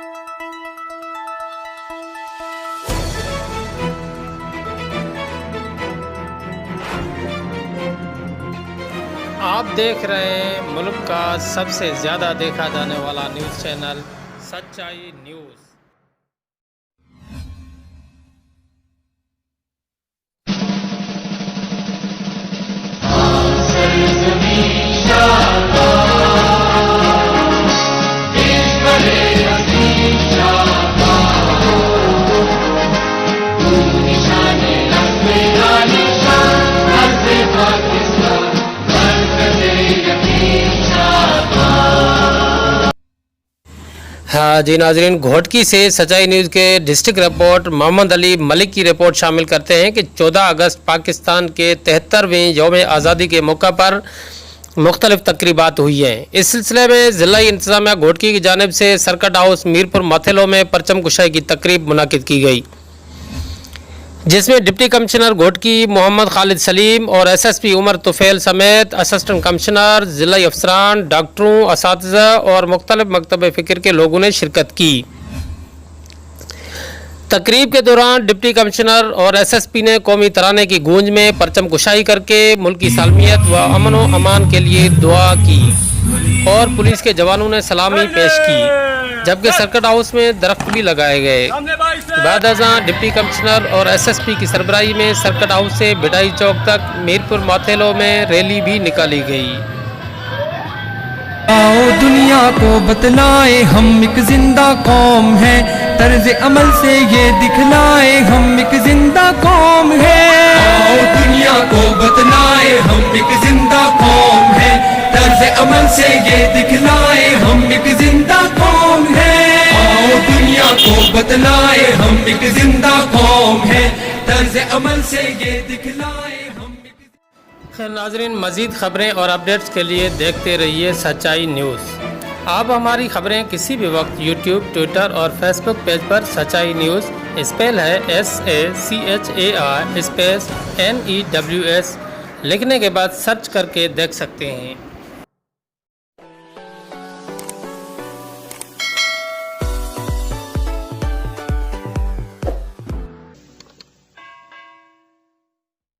آپ دیکھ رہے ہیں ملک کا سب سے زیادہ دیکھا جانے والا نیوز چینل سچائی نیوز۔ ہاں جی ناظرین، گھوٹکی سے سچائی نیوز کے ڈسٹرکٹ رپورٹ محمد علی ملک کی رپورٹ شامل کرتے ہیں کہ 14 اگست پاکستان کے 73ویں یوم آزادی کے موقع پر مختلف تقریبات ہوئی ہیں۔ اس سلسلے میں ضلع انتظامیہ گھوٹکی کی جانب سے سرکٹ ہاؤس میرپور ماتھیلو میں پرچم کشائی کی تقریب منعقد کی گئی، جس میں ڈپٹی کمشنر گھوٹکی محمد خالد سلیم اور ایس ایس پی عمر طفیل سمیت اسسٹنٹ کمشنر، ضلع افسران، ڈاکٹروں، اساتذہ اور مختلف مکتب فکر کے لوگوں نے شرکت کی۔ تقریب کے دوران ڈپٹی کمشنر اور ایس ایس پی نے قومی ترانے کی گونج میں پرچم کشائی کر کے ملکی سالمیت و امن و امان کے لیے دعا کی اور پولیس کے جوانوں نے سلامی پیش کی، جبکہ سرکٹ ہاؤس میں درخت بھی لگائے گئے۔ بعد ازاں ڈپٹی کمشنر اور ایس ایس پی کی سربراہی میں سرکٹ ہاؤس سے بٹائی چوک تک میرپور ماتھیلو میں ریلی بھی نکالی گئی۔ آؤ دنیا کو بتلائے ہم ایک زندہ قوم ہیں، طرز عمل سے یہ دکھلائے ہم ایک زندہ قوم ہیں۔ آؤ دنیا کو بتلائے ہم ایک زندہ قوم ہیں، طرز عمل سے یہ دکھلائے ہم ایک زندہ قوم ہیں۔ آؤ دنیا کو بتلائے ہم ایک زندہ قوم ہیں، طرز عمل سے یہ دکھلائے ہم ایک۔ خیر ناظرین، مزید خبریں اور اپڈیٹس کے لیے دیکھتے رہیے سچائی نیوز۔ آپ ہماری خبریں کسی بھی وقت یوٹیوب، ٹویٹر اور فیس بک پیج پر سچائی نیوز اسپیل ہے SACHAI اسپیس NEWS لکھنے کے بعد سرچ کر کے دیکھ سکتے ہیں۔